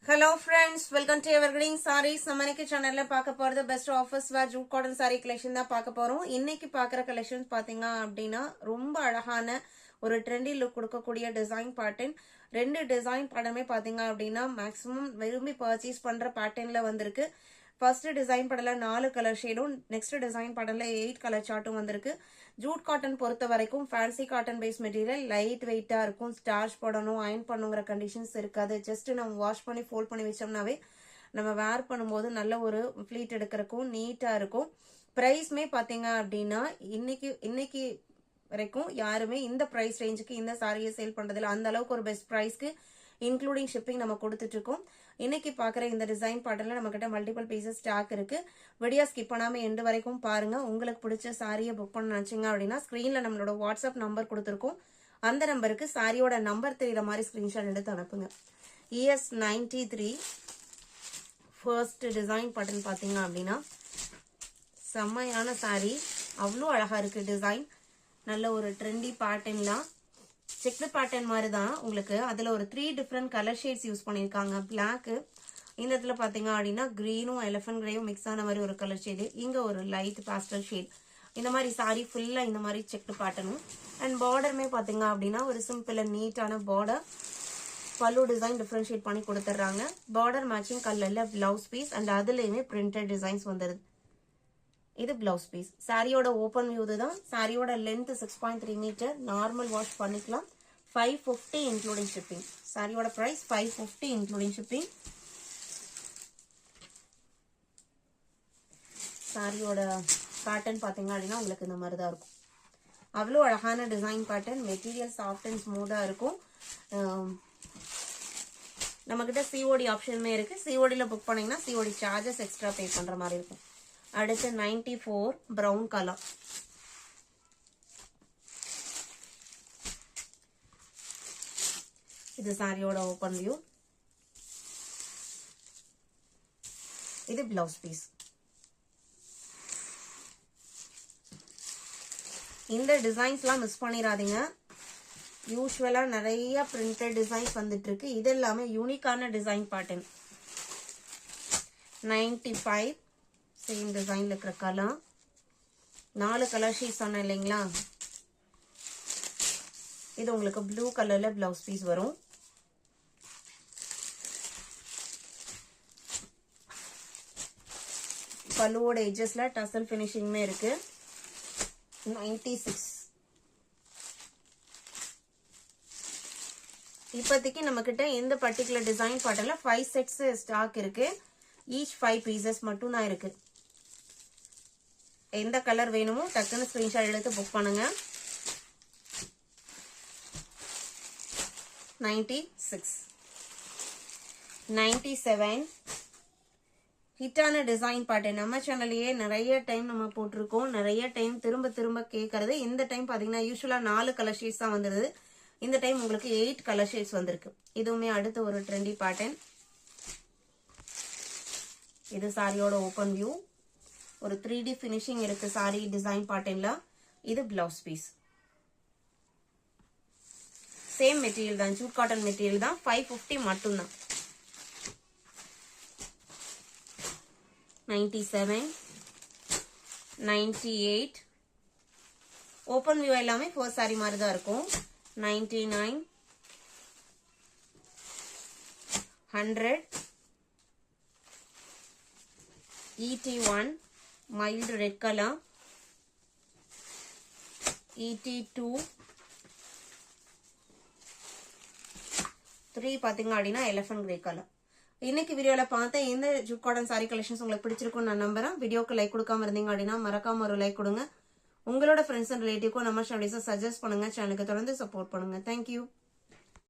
Hello friends, welcome to Evergreen Sarees. நம்ம இன்னைக்கு சேனல்ல பார்க்க போறது பெஸ்ட் ஆஃபர்ஸ் வேர் ஜூட் காட்டன் saree கலெக்ஷன் தான் பார்க்க போறோம். இன்னைக்கு பார்க்குற கலெக்ஷன்ஸ் பாத்தீங்க அப்படின்னா ரொம்ப அழகான ஒரு ட்ரெண்டி லுக் கொடுக்கக்கூடிய டிசைன் பேட்டர்ன். ரெண்டு டிசைன் படமே பாத்தீங்க அப்படின்னா மேக்ஸிமம் விரும்பி பர்ச்சேஸ் பண்ற பேட்டர்ன்ல வந்திருக்கு. ஃபர்ஸ்ட் டிசைன் படல 4 கலர் ஷேடும், நெக்ஸ்ட் டிசைன் படல 8 கலர் சார்ட்டும் வந்திருக்கு. ஜூட் காட்டன் பொறுத்த வரைக்கும் fancy cotton base material, light வெயிட்டா இருக்கும். ஸ்டார்ச் போடணும், அயன் பண்ணுங்கிற கண்டிஷன்ஸ் இருக்காது. ஜஸ்ட் நம்ம வாஷ் பண்ணி ஃபோல்ட் பண்ணி வச்சோம்னாவே நம்ம வேர் பண்ணும்போது நல்ல ஒரு ஃபிளீட் எடுக்கிறக்கும் நீட்டா இருக்கும். பிரைஸ்மே பாத்தீங்க அப்படின்னா இன்னைக்கு வரைக்கும் யாருமே இந்த பிரைஸ் ரேஞ்சுக்கு இந்த சாரியை சேல் பண்றதில்ல. அந்த அளவுக்கு ஒரு பெஸ்ட் பிரைஸ்க்கு இன்க்ளூடிங் ஷிப்பிங் நம்ம கொடுத்துட்டு இருக்கோம். இன்னைக்கு பாக்குற இந்த டிசைன் பேட்டர்ன்ல நம்ம கிட்ட மல்டிபிள் பீசஸ் ஸ்டாக் இருக்கு. வீடியோ ஸ்கிப் பண்ணாம எண்டு வரைக்கும் பாருங்க. உங்களுக்கு பிடிச்ச சாரியை புக் பண்ண நினைச்சீங்க அப்படின்னா ஸ்கிரீன்ல நம்மளோட வாட்ஸ்அப் நம்பர் கொடுத்துருக்கோம். அந்த நம்பருக்கு சாரியோட நம்பர் தெரியற மாதிரி ஸ்கிரீன்ஷாட் எடுத்து அனுப்புங்க. ES93 ஃபர்ஸ்ட் டிசைன் பேட்டர்ன் பாத்தீங்க அப்படின்னா செம்மையான சாரி, அவ்வளோ அழகா இருக்கு டிசைன். நல்ல ஒரு ட்ரெண்டி பேட்டர்ன்லாம் செக்டு பேட்டர்ன் மாதிரி தான் உங்களுக்கு. அதுல ஒரு 3 டிஃப்ரெண்ட் கலர் ஷேட்ஸ் யூஸ் பண்ணிருக்காங்க. பிளாக், இந்த இடத்துல பாத்தீங்க அப்படின்னா கிரீனும் எலிஃபன்ட் கிரேயும் மிக்ஸ் ஆன மாதிரி ஒரு கலர் ஷேடு, இங்க ஒரு லைட் பாஸ்டல் ஷேட். இந்த மாதிரி சாரி ஃபுல்லா இந்த மாதிரி செக்டு பேட்டர்னும். அண்ட் பார்டருமே பாத்தீங்க அப்படின்னா ஒரு சிம்பிள் அண்ட் நீட்டான பார்டர். பல்லு டிசைன் டிஃபரன்ஷியேட் பண்ணி கொடுத்துட்றாங்க. பார்டர் மேட்சிங் கலர்ல பிளவுஸ் பீஸ் அண்ட் அதுலயுமே பிரிண்டட் டிசைன்ஸ் வந்துருது. இது பிளவுஸ் பீஸ். சாரியோட ஓபன் வியூ தான். சாரியோட லென்த் 6.3 மீட்டர். நார்மல் வாஷ் பண்ணிக்கலாம். 550 இன்க்ளூடிங் ஷிப்பிங். சாரியோட பிரைஸ் 550 இன்க்ளூடிங் ஷிப்பிங். சாரியோட பேட்டர்ன் பாத்தீங்க அப்படின்னா உங்களுக்கு இந்த மாதிரி தான் இருக்கும். அவ்வளோ அழகான design pattern. Material soft and ஸ்மூதா இருக்கும். நம்ம கிட்ட COD ஆப்ஷனுமே இருக்கு. CODல புக் பண்ணீங்கன்னா COD சார்ஜஸ் எக்ஸ்ட்ரா பே பண்ற மாதிரி இருக்கும். அடுத்து 94 பிரவுன் கலர். இது சாரியோட ஓபன் வியூ. இது பிளவுஸ் பீஸ். இந்த டிசைன்ஸ்லாம் மிஸ் பண்ணிடாதீங்க. யூஸ்வலா நிறைய பிரிண்டட் டிசைன்ஸ் வந்துட்டு இருக்கு. இது எல்லாமே யூனிக்கான டிசைன் பேட்டர்ன். 95 சேம் டிசைன்ல இருக்கிற கலர். 4 கலர் ஷீட் சொன்னேன் இல்லைங்களா. இது உங்களுக்கு ப்ளூ கலர்ல பிளவுஸ் பீஸ் வரும். பல்லுவோட எட்ஜஸ்ல டசல் பினிஷிங்மே இருக்கு. 96. இப்போதைக்கு நம்ம கிட்ட இந்த பர்டிகுலர் டிசைன் பேட்டர்ன்ல 5 செட்ஸ் ஸ்டாக் இருக்கு. ஈச் 5 பீசஸ் மட்டும் தான் இருக்கு. எந்த கலர் வேணுமோ டக்குன்னு ஸ்கிரீன்ஷாட் எடுத்து புக் பண்ணுங்க. 96, 97 ஹிட்டான டிசைன் பேட்டர்ன். நம்ம சேனல்லையே நிறைய டைம் நம்ம போட்டிருக்கோம். நிறைய டைம் திரும்ப திரும்ப கேட்கறது. இந்த டைம் பாத்தீங்கன்னா யூஸ்வலா 4 கலர் ஷேட்ஸ் தான் வந்துருது. இந்த டைம் உங்களுக்கு 8 கலர் ஷேட்ஸ் வந்திருக்கு. இதுவுமே அடுத்து ஒரு ட்ரெண்டி பேட்டர்ன். இது சாரியோட ஓபன் வியூ. ஒரு 3D ஃபினிஷிங் இருக்கு சாரி டிசைன் பேட்டர்ன்ல. இது பிளவுஸ் பீஸ். சேம் மெட்டீரியல் தான், ஜூட் காட்டன் மெட்டீரியல் தான். 550 மட்டும் தான். 97, 98 ஓபன் வியூ எல்லாமே ஃபர்ஸ்ட் சாரி மாதிரி தான் இருக்கும். 99, 100, ET1 mild red color, ET2 3 பாத்தீங்க அப்படின்னா எலிஃபன்ட் கிரே கலர். இன்னைக்கு வீடியோல பார்த்த இந்த ஜூட் காட்டன் சாரி கலெக்ஷன்ஸ் உங்களுக்கு பிடிச்சிருக்கும்னு நான் நம்புறேன். வீடியோக்கு லைக் கொடுக்காம இருந்தீங்க அப்படின்னா மறக்காம ஒரு லைக் கொடுங்க. உங்களோட ஃப்ரெண்ட்ஸ் அண்ட் ரிலேட்டிவ்க்கும் நம்ம சேனல்ஸை சஜஸ்ட் பண்ணுங்க. சேனலுக்கு தொடர்ந்து சப்போர்ட் பண்ணுங்க. தேங்க்யூ.